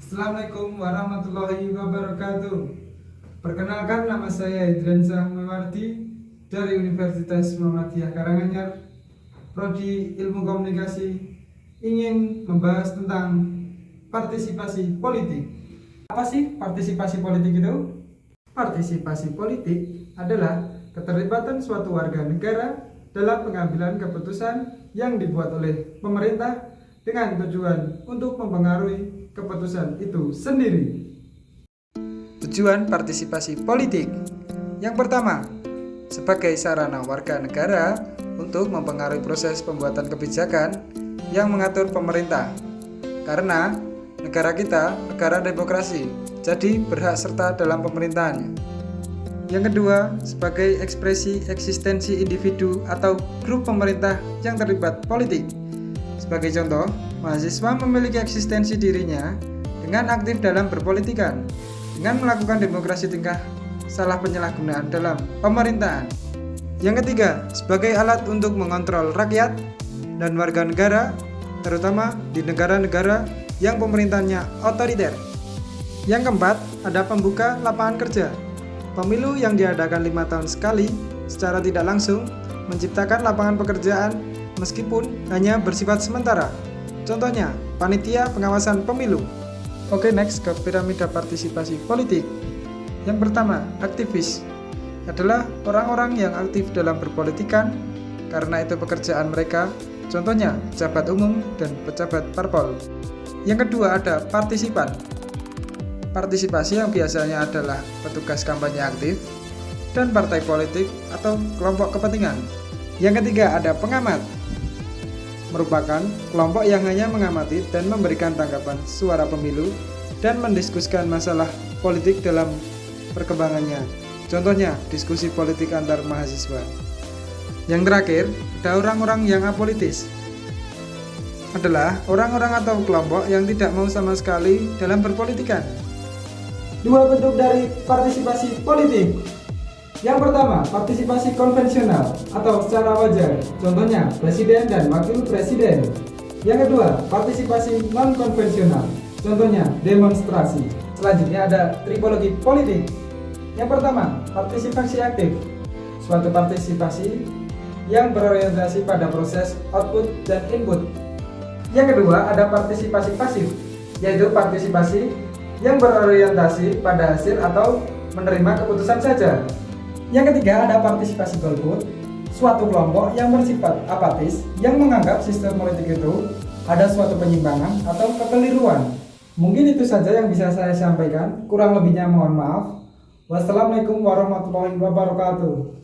Assalamualaikum warahmatullahi wabarakatuh. Perkenalkan, nama saya Idransyah Mewardi dari Universitas Muhammadiyah Karanganyar, Prodi Ilmu Komunikasi, ingin membahas tentang partisipasi politik. Apa sih partisipasi politik itu? Partisipasi politik adalah keterlibatan suatu warga negara dalam pengambilan keputusan yang dibuat oleh pemerintah dengan tujuan untuk mempengaruhi keputusan itu sendiri. Tujuan partisipasi politik yang pertama, sebagai sarana warga negara untuk mempengaruhi proses pembuatan kebijakan yang mengatur pemerintah. Karena negara kita negara demokrasi, jadi berhak serta dalam pemerintahannya. Yang kedua, sebagai ekspresi eksistensi individu atau grup pemerintah yang terlibat politik. Sebagai contoh, mahasiswa memiliki eksistensi dirinya dengan aktif dalam berpolitikan, dengan melakukan demokrasi tingkah salah penyalahgunaan dalam pemerintahan. Yang ketiga, sebagai alat untuk mengontrol rakyat dan warga negara, terutama di negara-negara yang pemerintahnya otoriter. Yang keempat, ada pembuka lapangan kerja. Pemilu yang diadakan 5 tahun sekali secara tidak langsung menciptakan lapangan pekerjaan meskipun hanya bersifat sementara. Contohnya, panitia pengawasan pemilu. Oke, next ke piramida partisipasi politik. Yang pertama, aktivis adalah orang-orang yang aktif dalam berpolitikan karena itu pekerjaan mereka. Contohnya, pejabat umum dan pejabat parpol. Yang kedua, ada partisipan. Partisipasi yang biasanya adalah petugas kampanye aktif dan partai politik atau kelompok kepentingan. Yang ketiga, ada pengamat. Merupakan kelompok yang hanya mengamati dan memberikan tanggapan suara pemilu dan mendiskusikan masalah politik dalam perkembangannya. Contohnya, diskusi politik antar mahasiswa. Yang terakhir, ada orang-orang yang apolitis. Adalah orang-orang atau kelompok yang tidak mau sama sekali dalam berpolitikan. Dua bentuk dari partisipasi politik. Yang pertama, partisipasi konvensional atau secara wajar, contohnya presiden dan wakil presiden. Yang kedua, partisipasi non-konvensional, contohnya demonstrasi. Selanjutnya ada tripologi politik. Yang pertama, partisipasi aktif, suatu partisipasi yang berorientasi pada proses output dan input. Yang kedua, ada partisipasi pasif, yaitu partisipasi yang berorientasi pada hasil atau menerima keputusan saja. Yang ketiga, ada partisipasi golput, suatu kelompok yang bersifat apatis yang menganggap sistem politik itu ada suatu penyimpangan atau kekeliruan. Mungkin itu saja yang bisa saya sampaikan, kurang lebihnya mohon maaf. Wassalamualaikum warahmatullahi wabarakatuh.